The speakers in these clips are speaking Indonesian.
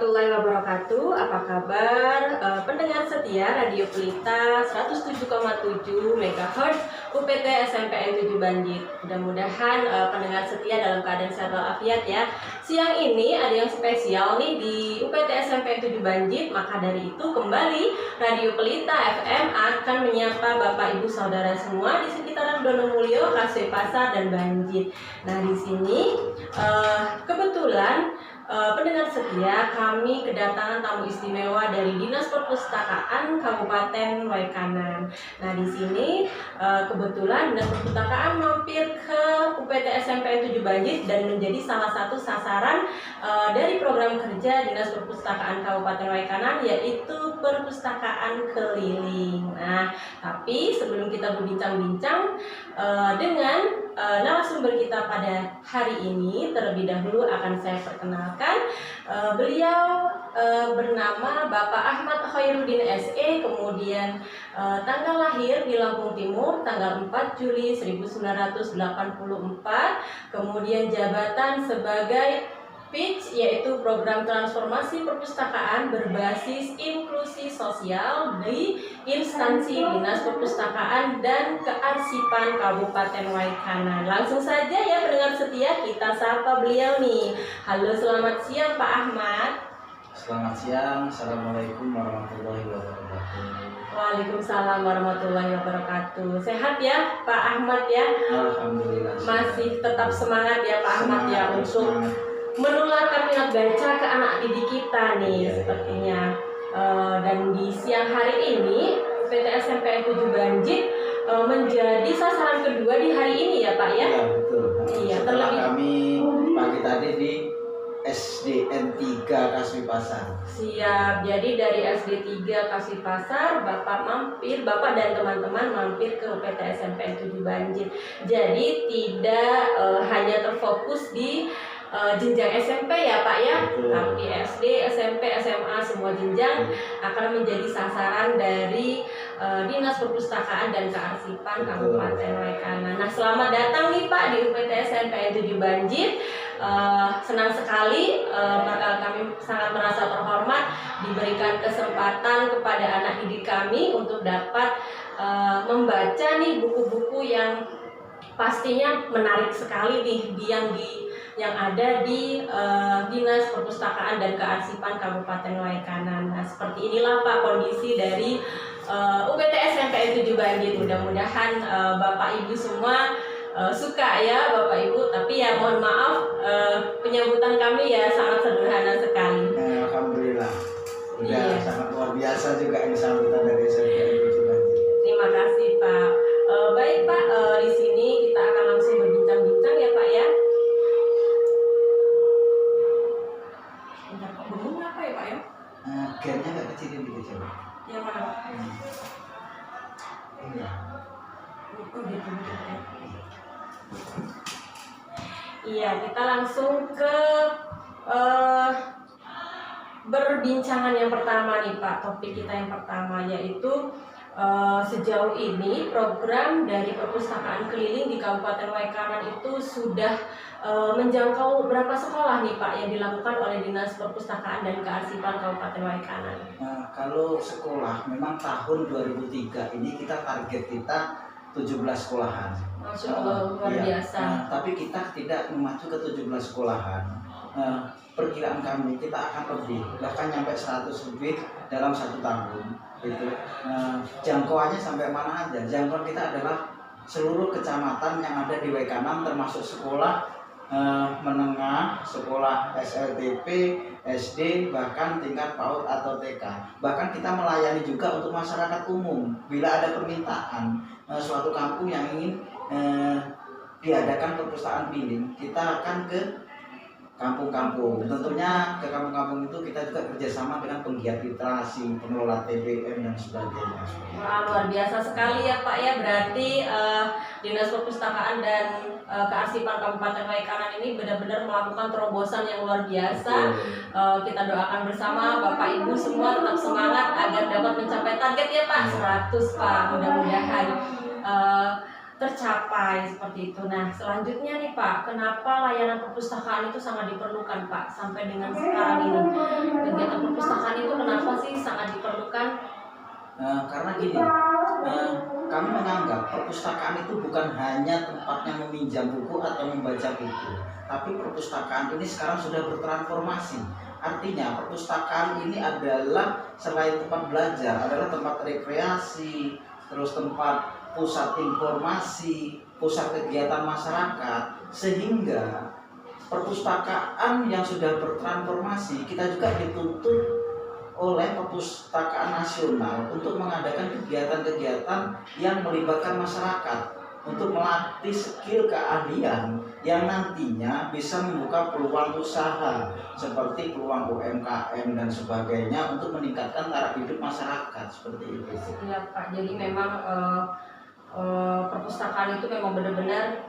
warahmatullahi wabarakatuh. Apa kabar pendengar setia Radio Pelita 107,7 MHz UPT SMPN 7 Banjit. Mudah-mudahan pendengar setia dalam keadaan sehat walafiat ya. Siang ini ada yang spesial nih di UPT SMPN 7 Banjit. Maka dari itu kembali Radio Pelita FM akan menyapa Bapak Ibu Saudara semua di sekitaran Donomulyo, Kasih Pasar dan Banjit. Nah, di sini kebetulan pendengar setia, kami kedatangan tamu istimewa dari Dinas Perpustakaan Kabupaten Waikanan. Nah, di sini kebetulan Dinas Perpustakaan mampir ke UPT SMPN 7 Banjit dan menjadi salah satu sasaran dari program kerja Dinas Perpustakaan Kabupaten Waikanan, yaitu perpustakaan keliling. Nah, tapi sebelum kita berbincang-bincang dengan narasumber kita pada hari ini, terlebih dahulu akan saya perkenalkan. Beliau bernama Bapak Ahmad Khairuddin SE, kemudian tanggal lahir di Lampung Timur tanggal 4 Juli 1984, kemudian jabatan sebagai PITS, yaitu Program Transformasi Perpustakaan Berbasis Inklusi Sosial di Instansi Dinas Perpustakaan dan Kearsipan Kabupaten Waikanan. Langsung saja ya pendengar setia, kita sapa beliau nih. Halo, selamat siang Pak Ahmad. Selamat siang, Assalamualaikum warahmatullahi wabarakatuh. Waalaikumsalam warahmatullahi wabarakatuh. Sehat ya Pak Ahmad ya? Alhamdulillah. Masih tetap semangat ya Pak Ahmad ya untuk menularkan minat baca ke anak didik kita nih sepertinya. Dan di siang hari ini PT SMPN 7 Banjit menjadi sasaran kedua di hari ini ya Pak ya? Iya betul. Iya, Setelah kami pagi tadi di SDN 3 Kasih Pasar. Siap, jadi dari SD 3 Kasih Pasar Bapak dan teman-teman mampir ke PT SMPN 7 Banjit. Jadi tidak hanya terfokus di jenjang SMP ya Pak ya, tapi SD, SMP, SMA semua jenjang akan menjadi sasaran dari Dinas Perpustakaan dan Kearsipan Kabupaten Waikanan. Nah, selamat datang nih Pak di UPT SMPN 7 Banjit. Senang sekali, kami sangat merasa terhormat diberikan kesempatan kepada anak didik kami untuk dapat membaca nih buku-buku yang pastinya menarik sekali nih yang ada di Dinas Perpustakaan dan Kearsipan Kabupaten Waikanan. Nah, seperti inilah Pak kondisi dari UPT SMPN 7 Banjit. Mudah-mudahan Bapak Ibu semua suka ya Bapak Ibu, tapi ya mohon maaf penyambutan kami ya sangat sederhana sekali. Alhamdulillah. Sudah sangat luar biasa juga ini sambutan dari SMPN 7 Banjit. Terima kasih Pak. Baik Pak, di sini kita akan langsung berbincang-bincang ya Pak ya. Bentar, kok bengong apa ya Pak ya? Gamenya nggak kecilin gitu coba. Yang mana Pak? Iya. Oh gitu ya. Iya, kita langsung ke berbincangan yang pertama nih Pak. Topik kita yang pertama yaitu sejauh ini program dari perpustakaan keliling di Kabupaten Waikanan itu sudah menjangkau berapa sekolah nih Pak yang dilakukan oleh Dinas Perpustakaan dan Kearsipan Kabupaten Waikanan? Kalau sekolah memang tahun 2003 ini kita target kita 17 sekolahan. Masya Allah, luar biasa. Tapi kita tidak memacu ke 17 sekolahan. Perkiraan kami kita akan lebih, bahkan sampai 100 lebih dalam 1 tahun. Gitu. Jangkauannya sampai mana aja? Jangkauan kita adalah seluruh kecamatan yang ada di Waikanan, termasuk sekolah menengah, sekolah SLTP, SD, bahkan tingkat PAUD atau TK. Bahkan kita melayani juga untuk masyarakat umum. Bila ada permintaan suatu kampung yang ingin diadakan perpustakaan keliling, kita akan ke kampung-kampung. Tentunya ke kampung-kampung itu kita juga kerjasama dengan penggiat literasi, pengelola TBM dan sebagainya. Wah, luar biasa sekali ya Pak ya. Berarti Dinas Perpustakaan dan Kearsipan Kabupaten Waikanan ini benar-benar melakukan terobosan yang luar biasa. Kita doakan bersama Bapak Ibu semua tetap semangat agar dapat mencapai target ya Pak, 100 Pak. Mudah-mudahan tercapai seperti itu. Nah, selanjutnya nih Pak, kenapa layanan perpustakaan itu sangat diperlukan Pak sampai dengan sekarang ini? karena gini, kami menganggap perpustakaan itu bukan hanya tempatnya meminjam buku atau membaca buku, tapi perpustakaan ini sekarang sudah bertransformasi. Artinya perpustakaan ini adalah selain tempat belajar, adalah tempat rekreasi, terus tempat pusat informasi, pusat kegiatan masyarakat, sehingga perpustakaan yang sudah bertransformasi kita juga dituntut oleh Perpustakaan Nasional untuk mengadakan kegiatan-kegiatan yang melibatkan masyarakat untuk melatih skill keahlian yang nantinya bisa membuka peluang usaha seperti peluang UMKM dan sebagainya untuk meningkatkan taraf hidup masyarakat seperti itu. Iya Pak, jadi memang perpustakaan itu memang benar-benar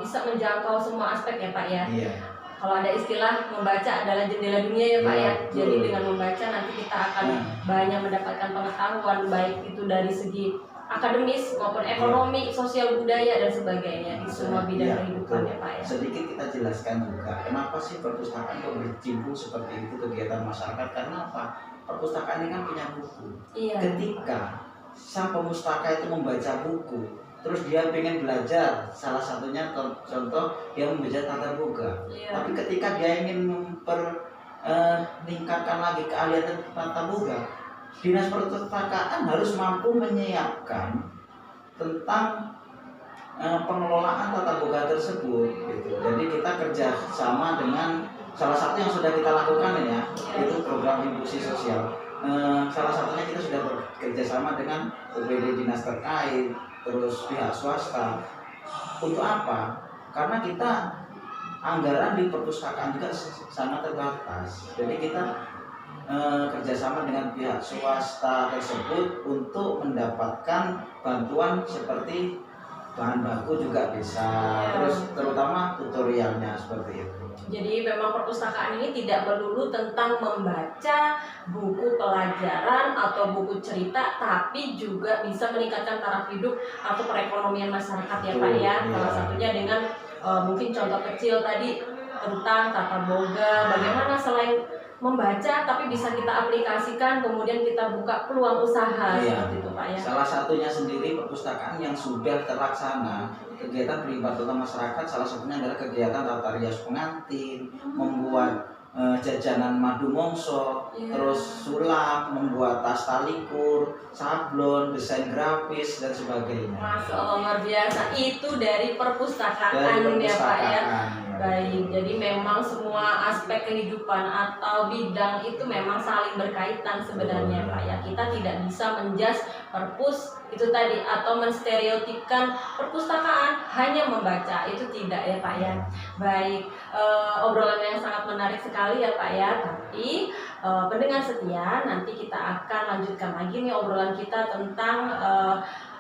bisa menjangkau semua aspek ya Pak ya. Iya. Kalau ada istilah membaca adalah jendela dunia ya Pak ya. Jadi dengan membaca nanti kita akan banyak mendapatkan pengetahuan baik itu dari segi akademis maupun ekonomi, sosial budaya dan sebagainya di semua bidang kehidupan ya Pak ya. Sedikit kita jelaskan juga kenapa sih perpustakaan kok berkecimpung seperti itu kegiatan masyarakat, karena apa? Perpustakaan ini kan punya buku. Iya. Ketika sang pemustaka itu membaca buku, terus dia pengen belajar, salah satunya contoh dia membaca tata boga. Tapi ketika dia ingin meningkatkan lagi keahlian tata boga, dinas perpustakaan harus mampu menyiapkan tentang pengelolaan tata boga tersebut gitu. Jadi kita kerja sama dengan salah satu yang sudah kita lakukan ya, itu program inklusi sosial. Salah satunya kita sudah bekerja sama dengan UPD dinas terkait, terus pihak swasta. Untuk apa? Karena kita anggaran di perpustakaan juga sangat terbatas. Jadi kita kerjasama dengan pihak swasta tersebut untuk mendapatkan bantuan seperti bahan baku juga bisa, terus terutama tutorialnya seperti itu. Jadi memang perpustakaan ini tidak melulu tentang membaca buku pelajaran atau buku cerita, tapi juga bisa meningkatkan taraf hidup atau perekonomian masyarakat ya Pak ya. Salah satunya dengan mungkin contoh kecil tadi tentang tata boga, bagaimana selain membaca tapi bisa kita aplikasikan, kemudian kita buka peluang usaha seperti itu Pak ya. Salah satunya sendiri perpustakaan yang sudah terlaksana kegiatan pelibatan masyarakat, salah satunya adalah kegiatan tata rias pengantin, membuat jajanan madu mongso, terus sulap, membuat tas talikur, sablon, desain grafis dan sebagainya. Masya Allah, luar biasa. Itu dari perpustakaan ya Pak ya. Baik, jadi memang semua aspek kehidupan atau bidang itu memang saling berkaitan sebenarnya Pak ya. Kita tidak bisa menjudge perpus itu tadi atau menstereotipkan perpustakaan hanya membaca, itu tidak ya Pak ya. Baik, obrolan yang sangat menarik sekali ya Pak ya. Tapi pendengar setia, nanti kita akan lanjutkan lagi nih obrolan kita tentang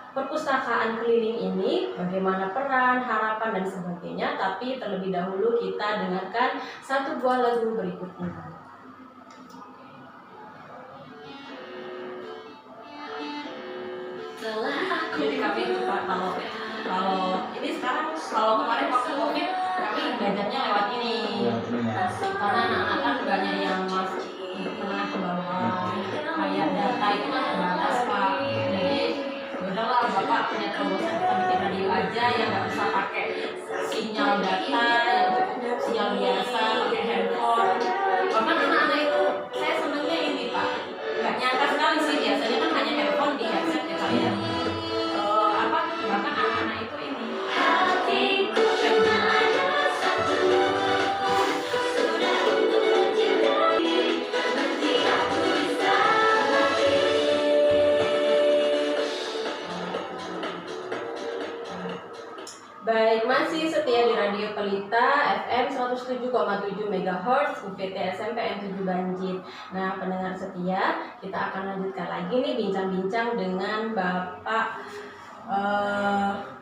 perpustakaan keliling ini, bagaimana peran, harapan dan sebagainya. Tapi terlebih dahulu kita dengarkan satu buah lagu berikut ini. Jadi kami itu Pak, kalau ini sekarang, kalau kemarin waktu COVID kami belajarnya lewat ini, karena anak-anak kan banyak yang masuk menengah ke bawah, kayak data itu kan terbatas Pak. Jadi udahlah Bapak punya terobosan, kita bikin radio aja yang nggak usah pakai sinyal data, yang cukup sinyal biasa, pakai handphone. Bahkan anak-anak itu saya senangnya ini Pak, nggak nyangka sekali sih, biasanya kan hanya handphone di headset ya Pak ya. Bahkan anak-anak itu ini baik, masih setia di Radio Pelita FM 107,7 MHz UPT SMPN 7 Banjit. Nah, pendengar setia, kita akan lanjutkan lagi nih bincang-bincang dengan Bapak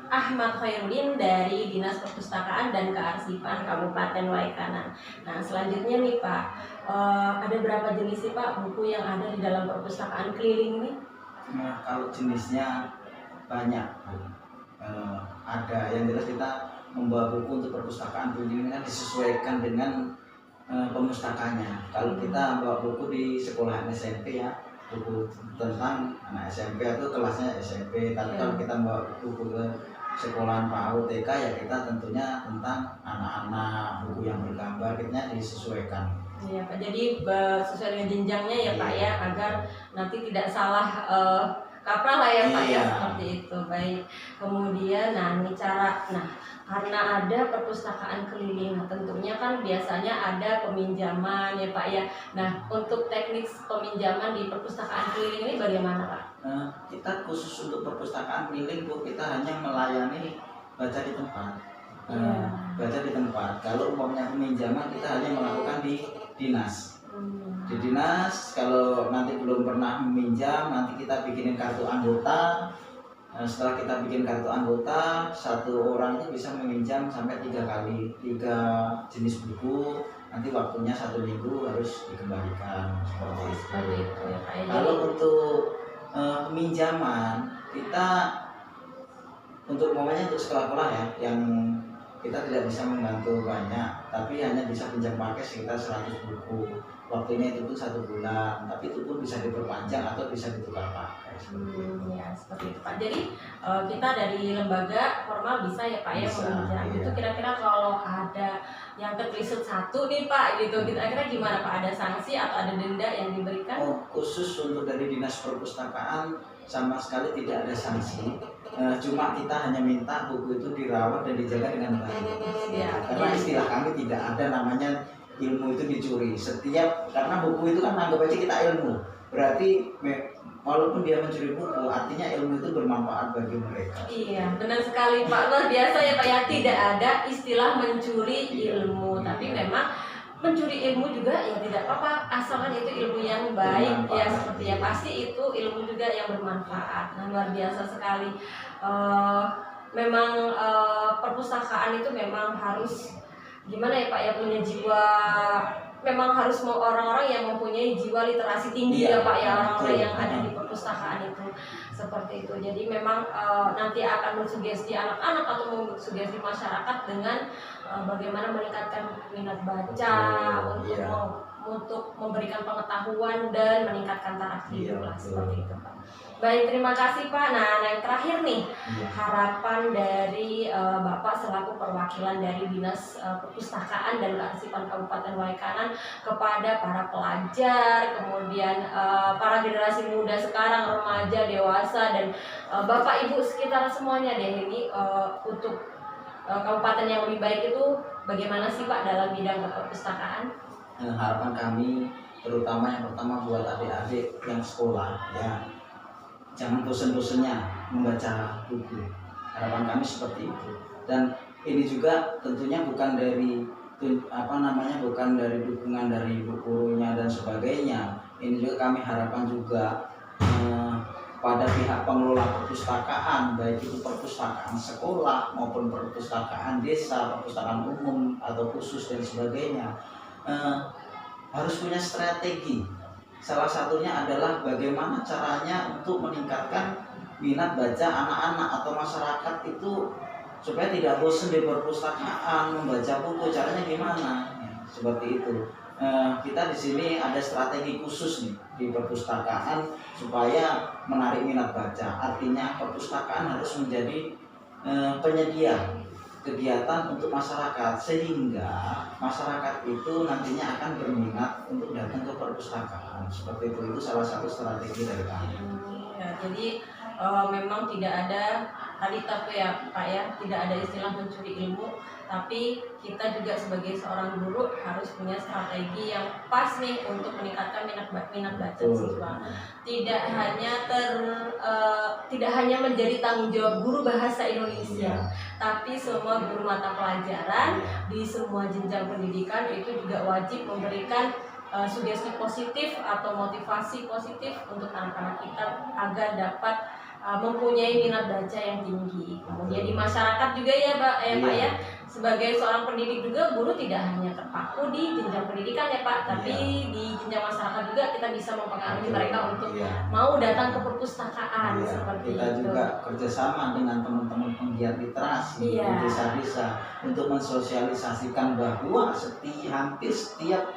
Ahmad Khairuddin dari Dinas Perpustakaan dan Kearsipan Kabupaten Waikanan. Nah, selanjutnya nih Pak, ada berapa jenis sih Pak buku yang ada di dalam perpustakaan keliling ini? Nah, kalau jenisnya banyak. Ada yang jelas kita membawa buku untuk perpustakaan keliling kan disesuaikan dengan pemustakanya. Kalau kita bawa buku di sekolahan SMP ya, buku tentang anak SMP atau kelasnya SMP. Tapi kalau kita bawa buku ke sekolahan PAUD TK ya kita tentunya tentang anak-anak, buku yang bergambar, kita disesuaikan. Iya Pak, jadi sesuai dengan jenjangnya ya Pak ya, agar nanti tidak salah kaprah lah ya Pak ya, seperti itu. Baik. Kemudian ini karena ada perpustakaan keliling, tentunya kan biasanya ada peminjaman ya Pak ya. Nah, untuk teknik peminjaman di perpustakaan keliling ini bagaimana Pak? Kita khusus untuk perpustakaan keliling Bu, kita hanya melayani baca di tempat. Baca di tempat. Kalau umpamanya peminjaman kita hanya melakukan di dinas. Di dinas, kalau nanti belum pernah meminjam, nanti kita bikinin kartu anggota. Setelah kita bikin kartu anggota, satu orang itu bisa meminjam sampai 3 kali, 3 jenis buku. Nanti waktunya 1 minggu harus dikembalikan seperti itu. Kalau untuk peminjaman, kita untuk sekolah-sekolah ya, yang kita tidak bisa membantu banyak, tapi hanya bisa pinjam pakai sekitar 100 buku. Waktunya itu pun 1 bulan, tapi itu pun bisa diperpanjang atau bisa ditukar pakai. Ya seperti itu Pak. Jadi kita dari lembaga formal bisa ya Pak ya meminjam. Iya. Itu kira-kira kalau ada yang terkelisut 1 nih Pak gitu, kira-kira gimana Pak? Ada sanksi atau ada denda yang diberikan? Khusus untuk dari dinas perpustakaan sama sekali tidak ada sanksi. Cuma kita hanya minta buku itu dirawat dan dijaga dengan baik. Karena istilah kami tidak ada namanya ilmu itu dicuri. Karena buku itu kan anggap aja kita ilmu. Berarti walaupun dia mencuri buku, artinya ilmu itu bermanfaat bagi mereka. Iya, benar sekali Pak. Luar biasa ya Pak ya. Tidak ada istilah mencuri ilmu, tapi memang mencuri ilmu juga ya tidak apa-apa, asalkan itu ilmu yang baik ya, seperti ya pasti itu ilmu juga yang bermanfaat. Nah, luar biasa sekali. Memang perpustakaan itu memang harus gimana ya Pak ya, punya jiwa, memang harus mau orang-orang yang mempunyai jiwa literasi tinggi ya Pak ya, orang-orang yang ada di perpustakaan itu seperti itu. Jadi memang nanti akan mensugesti anak-anak atau mensugesti masyarakat dengan bagaimana meningkatkan minat baca untuk memberikan pengetahuan dan meningkatkan taraf hidup lah, seperti itu Pak. Baik, terima kasih Pak. Nah yang terakhir nih, harapan dari Bapak selaku perwakilan dari Dinas Perpustakaan dan Kearsipan Kabupaten Waikanan kepada para pelajar, kemudian para generasi muda sekarang, remaja, dewasa, dan Bapak Ibu sekitar semuanya deh ini, untuk kabupaten yang lebih baik itu bagaimana sih Pak dalam bidang perpustakaan? Harapan kami terutama yang pertama buat adik-adik yang sekolah ya, jangan bosan-bosannya membaca buku. Harapan kami seperti itu. Dan ini juga tentunya bukan dari bukan dari dukungan dari ibu gurunya dan sebagainya. Ini juga kami harapan juga pada pihak pengelola perpustakaan, baik itu perpustakaan sekolah maupun perpustakaan desa, perpustakaan umum atau khusus dan sebagainya, harus punya strategi. Salah satunya adalah bagaimana caranya untuk meningkatkan minat baca anak-anak atau masyarakat itu supaya tidak bosan di perpustakaan membaca buku. Caranya gimana? Seperti itu. Kita di sini ada strategi khusus nih di perpustakaan supaya menarik minat baca. Artinya perpustakaan harus menjadi penyedia kegiatan untuk masyarakat sehingga masyarakat itu nantinya akan berminat untuk datang ke perpustakaan. Seperti itu salah satu strategi dari kami. Ya, jadi memang tidak ada tadi ya Pak ya, tidak ada istilah mencuri ilmu, tapi kita juga sebagai seorang guru harus punya strategi yang pas nih untuk meningkatkan minat baca siswa. Tidak hanya menjadi tanggung jawab guru bahasa Indonesia, tapi semua guru mata pelajaran di semua jenjang pendidikan itu juga wajib memberikan sugesti positif atau motivasi positif untuk anak-anak kita agar dapat mempunyai minat baca yang tinggi. Kemudian di masyarakat juga ya Pak ya, sebagai seorang pendidik juga guru tidak hanya terpaku di jenjang pendidikan ya Pak, tapi di jenjang masyarakat juga kita bisa mempengaruhi mereka untuk mau datang ke perpustakaan seperti kita itu. Juga kerjasama dengan teman-teman penggiat literasi di desa-desa untuk mensosialisasikan bahwa hampir setiap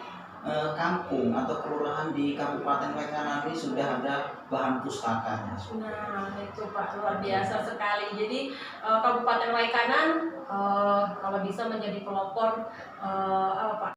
kampung atau kelurahan di Kabupaten Waikanan ini sudah ada bahan pustakanya. Nah, itu Pak, luar biasa sekali. Jadi Kabupaten Waikanan kalau bisa menjadi pelopor apa Pak?